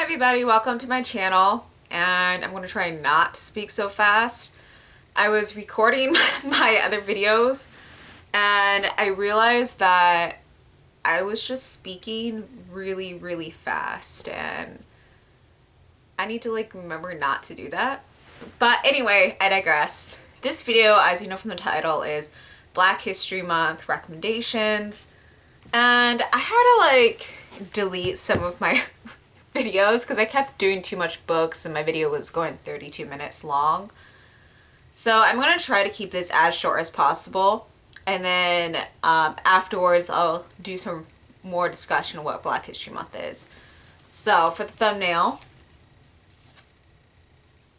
Hi everybody, welcome to my channel, and I'm going to try not to speak so fast. I was recording my other videos and I realized that I was just speaking really fast, and I need to remember not to do that. But anyway, I digress. This video, as you know from the title, is Black History Month recommendations, and I had to delete some of my videos because I kept doing too much books and my video was going 32 minutes long. So I'm going to try to keep this as short as possible, and then afterwards I'll do some more discussion of what Black History Month is. So for the thumbnail,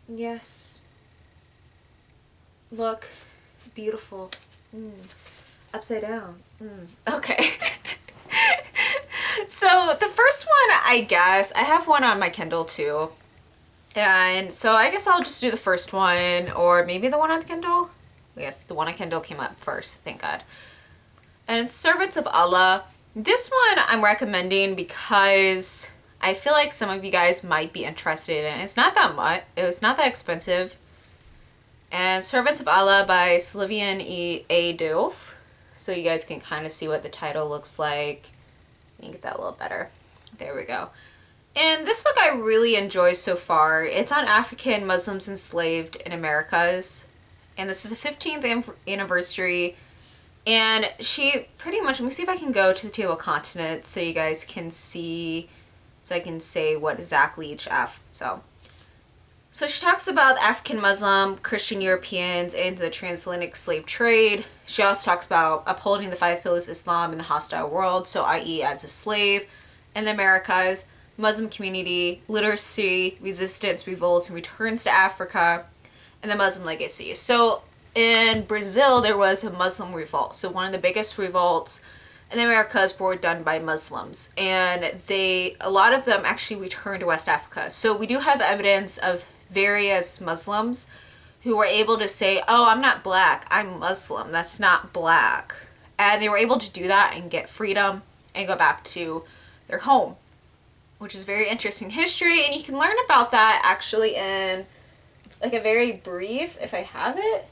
yes, look, beautiful, upside down, okay. So the first one, I guess, I have one on my Kindle too. And so I guess I'll just do the first one, or maybe the one on the Kindle. Yes, the one on Kindle came up first, thank God. And it's Servants of Allah. This one I'm recommending because I feel like some of you guys might be interested in it. It's not that much, it's not that expensive. And Servants of Allah by Sylvian A. Diouf. So you guys can kind of see what the title looks like. Let me get that a little better. There we go. And this book I really enjoy so far. It's on African Muslims enslaved in Americas. And this is the 15th anniversary. And she pretty much, let me see if I can go to the table of continents so you guys can see, so I can say what exactly each So she talks about African Muslim, Christian Europeans, and the transatlantic slave trade. She also talks about upholding the 5 pillars of Islam in a hostile world, so i.e. as a slave in the Americas, Muslim community, literacy, resistance, revolts, and returns to Africa, and the Muslim legacy. So in Brazil, there was a Muslim revolt. So one of the biggest revolts in the Americas were done by Muslims, and a lot of them actually returned to West Africa. So we do have evidence of various Muslims who were able to say, oh, I'm not black, I'm Muslim, that's not black. And they were able to do that and get freedom and go back to their home, which is very interesting history. And you can learn about that actually in a very brief, if I have it,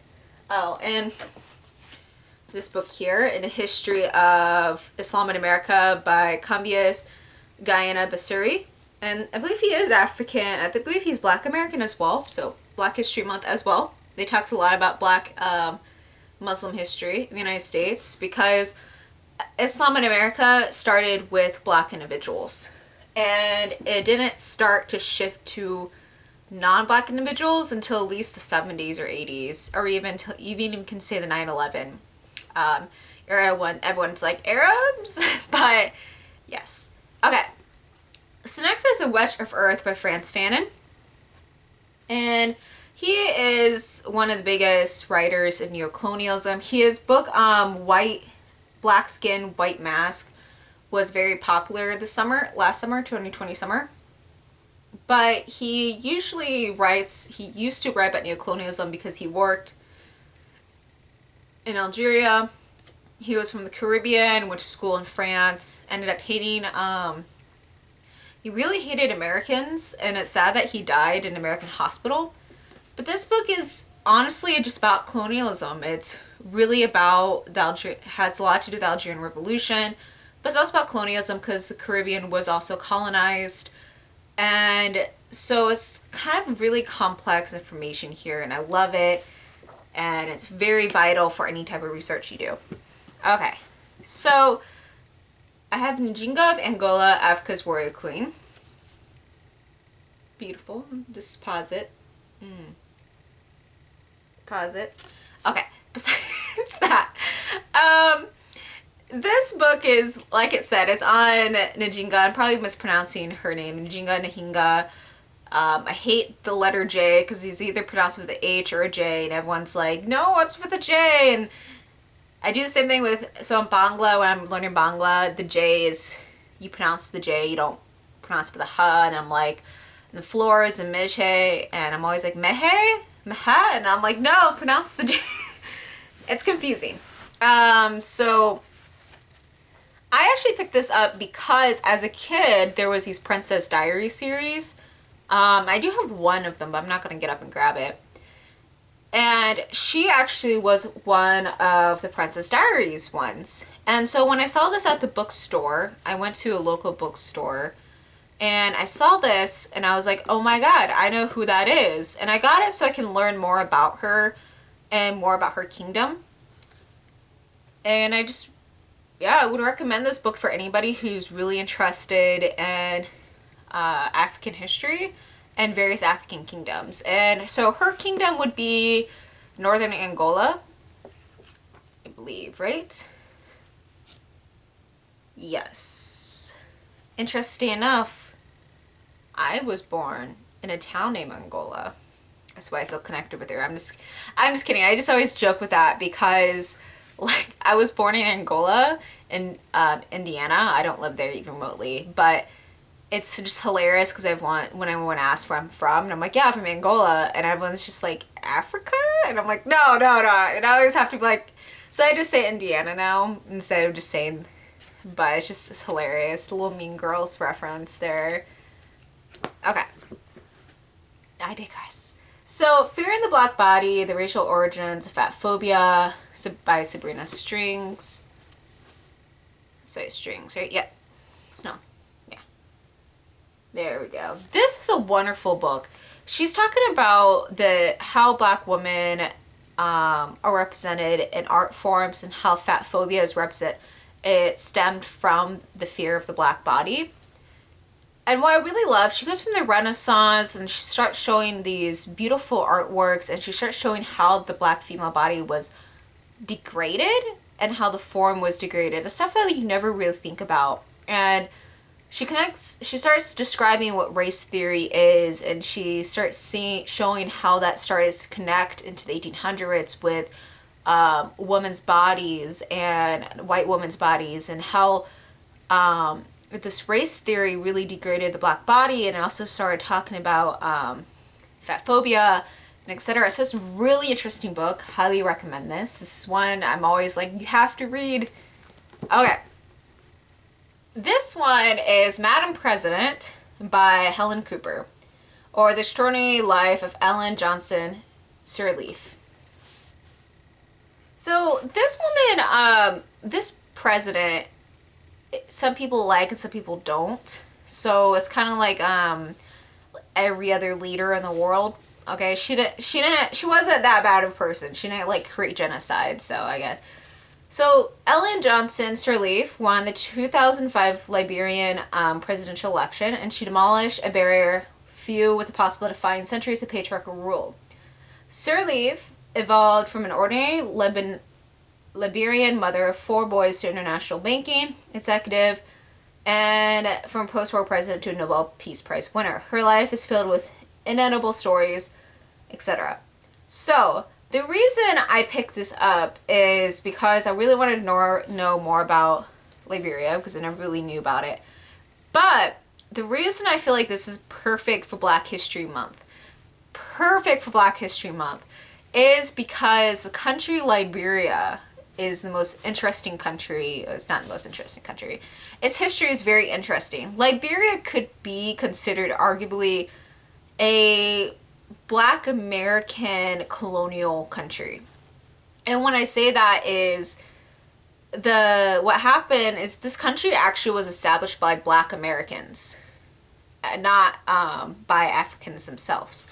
in this book here, in the history of Islam in America by Cambias Guyana Basuri. And I believe he is African. I believe he's Black American as well. So Black History Month as well. They talks a lot about Black Muslim history in the United States because Islam in America started with Black individuals. And it didn't start to shift to non-Black individuals until at least the 70s or 80s, or even you can say the 9/11 era, when everyone's like Arabs. But yes. Okay. So next is The Wedge of Earth by Frantz Fanon. And he is one of the biggest writers of neocolonialism. His book, Black Skin, White Mask, was very popular last summer, 2020 summer. But he used to write about neocolonialism because he worked in Algeria. He was from the Caribbean, went to school in France, ended up hating, he really hated Americans, and it's sad that he died in an American hospital. But this book is honestly just about colonialism. It's really about has a lot to do with the Algerian Revolution, but it's also about colonialism because the Caribbean was also colonized. And so it's kind of really complex information here, and I love it. And it's very vital for any type of research you do. Okay, so I have Njinga of Angola, Africa's Warrior Queen. Beautiful. Just pause it. Pause it. Okay, besides that, this book is, like it said, it's on Njinga. I'm probably mispronouncing her name. Njinga Nhinga. I hate the letter J because it's either pronounced with an H or a J, and everyone's like, no, what's with a J? And I do the same thing so in Bangla, when I'm learning Bangla, the J is, you pronounce the J, you don't pronounce it with a H, and I'm like, the floor is a Mejhe, and I'm always like, Mehe? Meha? And I'm like, no, pronounce the J. It's confusing. So I actually picked this up because as a kid, there was these Princess Diaries series. I do have one of them, but I'm not going to get up and grab it. And she actually was one of the Princess Diaries ones. And so when I saw this at the bookstore, I went to a local bookstore and I saw this and I was like, oh my god, I know who that is. And I got it so I can learn more about her and more about her kingdom. And I just, yeah, I would recommend this book for anybody who's really interested in African history and various African kingdoms. And so her kingdom would be northern Angola, I believe, right? Yes. Interesting enough, I was born in a town named Angola. That's why I feel connected with her. I'm just kidding. I just always joke with that because like I was born in Angola in Indiana. I don't live there even remotely, but it's just hilarious because when everyone asks where I'm from, and I'm like, yeah, I'm from Angola, and everyone's just like, Africa? And I'm like, no. And I always have to be like, so I just say Indiana now instead of just saying, but it's hilarious. The little Mean Girls reference there. Okay. I digress. So, Fear in the Black Body, The Racial Origins of Fat Phobia by Sabrina Strings. Say Strings, right? Yep. No. There we go. This is a wonderful book. She's talking about how Black women are represented in art forms and how fat phobia is represented. It stemmed from the fear of the Black body. And what I really love, she goes from the Renaissance and she starts showing these beautiful artworks and she starts showing how the Black female body was degraded and how the form was degraded. The stuff that you never really think about. And she starts describing what race theory is, and she starts showing how that started to connect into the 1800s with women's bodies and white women's bodies, and how this race theory really degraded the Black body, and also started talking about fat phobia and etc. So it's a really interesting book. Highly recommend this. This is one I'm always like, you have to read. Okay. This one is Madam President by Helen Cooper, or The Extraordinary Life of Ellen Johnson Sirleaf. So this woman, this president, some people like and some people don't. So it's kind of like every other leader in the world. Okay, she wasn't that bad of a person. She didn't like create genocide. So I guess. So, Ellen Johnson Sirleaf won the 2005 Liberian presidential election, and she demolished a barrier few with the possibility of defying centuries of patriarchal rule. Sirleaf evolved from an ordinary Liberian mother of 4 boys to international banking executive, and from post-war president to a Nobel Peace Prize winner. Her life is filled with inedible stories, etc. So, the reason I picked this up is because I really wanted to know more about Liberia, because I never really knew about it. But the reason I feel like this is perfect for Black History Month, is because the country Liberia is the most interesting country. It's not the most interesting country. Its history is very interesting. Liberia could be considered arguably a Black American colonial country. And when I say that is what happened is this country actually was established by Black Americans, not by Africans themselves.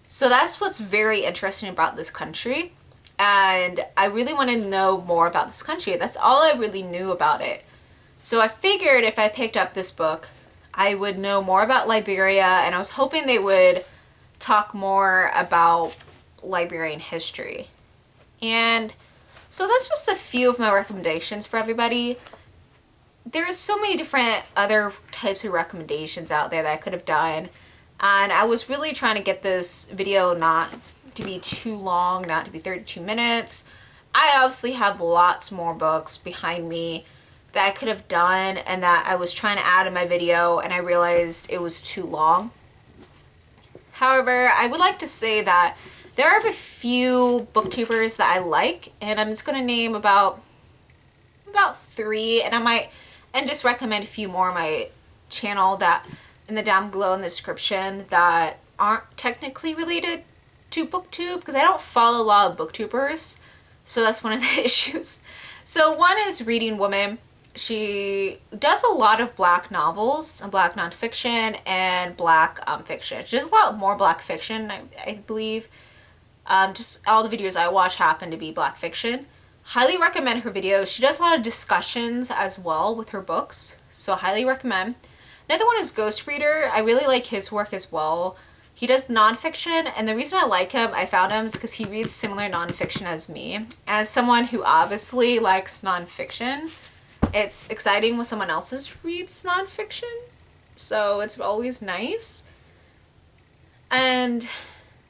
So that's what's very interesting about this country. And I really wanted to know more about this country. That's all I really knew about it. So I figured if I picked up this book, I would know more about Liberia, and I was hoping they would talk more about Liberian history. And so that's just a few of my recommendations for everybody. There's so many different other types of recommendations out there that I could have done. And I was really trying to get this video not to be too long, not to be 32 minutes. I obviously have lots more books behind me that I could have done and that I was trying to add in my video, and I realized it was too long. However, I would like to say that there are a few booktubers that I like, and I'm just going to name about 3, and I and just recommend a few more on my channel that in the down below in the description that aren't technically related to booktube, because I don't follow a lot of booktubers, so that's one of the issues. So one is Reading Woman. She does a lot of black novels, black nonfiction, and black fiction. She does a lot more black fiction, I believe. Just all the videos I watch happen to be black fiction. Highly recommend her videos. She does a lot of discussions as well with her books, so highly recommend. Another one is Ghost Reader. I really like his work as well. He does nonfiction, and the reason I like him, I found him, is because he reads similar nonfiction as me. As someone who obviously likes nonfiction, it's exciting when someone else reads nonfiction, so it's always nice. And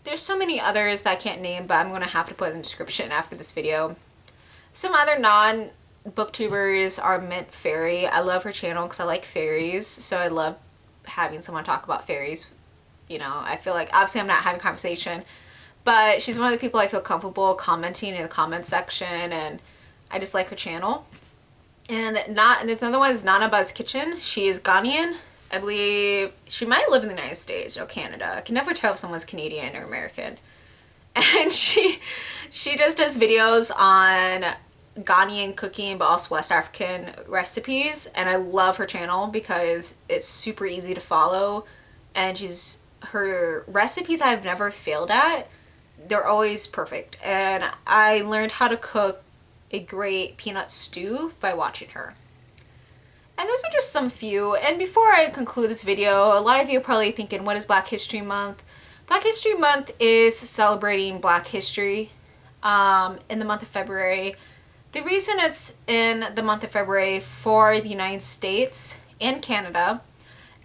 there's so many others that I can't name, but I'm going to have to put in the description after this video. Some other non-booktubers are Mint Fairy. I love her channel because I like fairies, so I love having someone talk about fairies. You know, I feel like, obviously I'm not having a conversation, but she's one of the people I feel comfortable commenting in the comment section, and I just like her channel. And there's another one is Nanaaba's Kitchen. She is Ghanaian. I believe she might live in the United States or Canada. I can never tell if someone's Canadian or American. And she just does videos on Ghanaian cooking, but also West African recipes. And I love her channel because it's super easy to follow. And her recipes I've never failed at. They're always perfect. And I learned how to cook a great peanut stew by watching her. And those are just some few. And before I conclude this video, a lot of you are probably thinking, what is Black History Month? Black History Month is celebrating Black history in the month of February. The reason it's in the month of February for the United States and Canada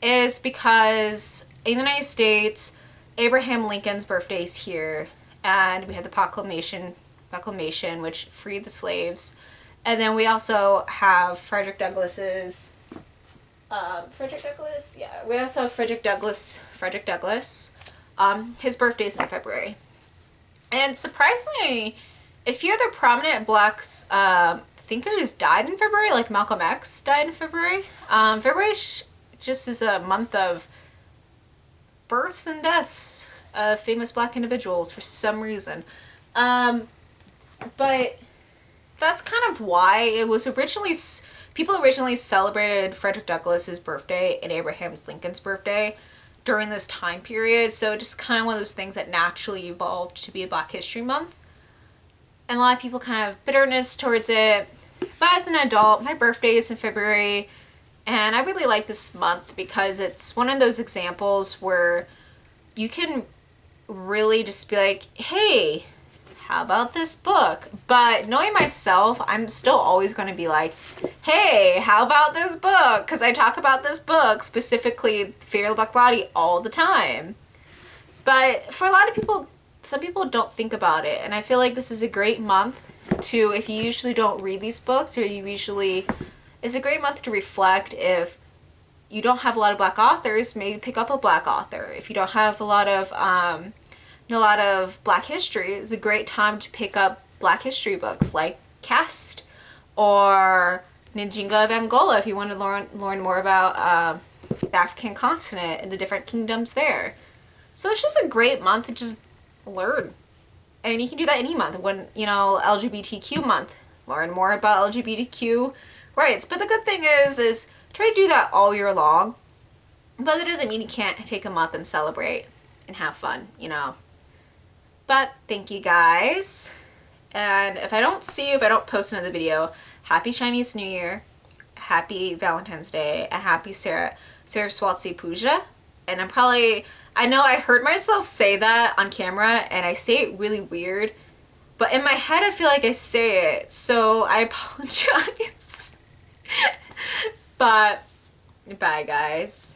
is because in the United States, Abraham Lincoln's birthday is here, and we have the proclamation which freed the slaves. And then we also have Frederick Douglass's, we also have Frederick Douglass, his birthday is in February. And surprisingly, a few other prominent Black thinkers died in February, like Malcolm X died in February. February just is a month of births and deaths of famous Black individuals for some reason. But that's kind of why it was people originally celebrated Frederick Douglass's birthday and Abraham Lincoln's birthday during this time period. So just kind of one of those things that naturally evolved to be a Black History Month. And a lot of people kind of have bitterness towards it. But as an adult, my birthday is in February, and I really like this month because it's one of those examples where you can really just be like, hey, how about this book? But knowing myself, I'm still always going to be like, hey, how about this book? Because I talk about this book, specifically Fear the Black Body, all the time. But for a lot of people, some people don't think about it. And I feel like this is a great month to, if you usually don't read these books, or it's a great month to reflect. If you don't have a lot of Black authors, maybe pick up a Black author. If you don't have a lot of Black history, it's a great time to pick up Black history books like Caste or Njinga of Angola if you want to learn more about the African continent and the different kingdoms there. So it's just a great month to just learn. And you can do that any month. When, LGBTQ month, learn more about LGBTQ rights. But the good thing is try to do that all year long. But it doesn't mean you can't take a month and celebrate and have fun, But thank you guys. And if I don't post another video, happy Chinese New Year, happy Valentine's Day, and happy Saraswati Puja. And I know I heard myself say that on camera, and I say it really weird, but in my head I feel like I say it, so I apologize. But bye guys.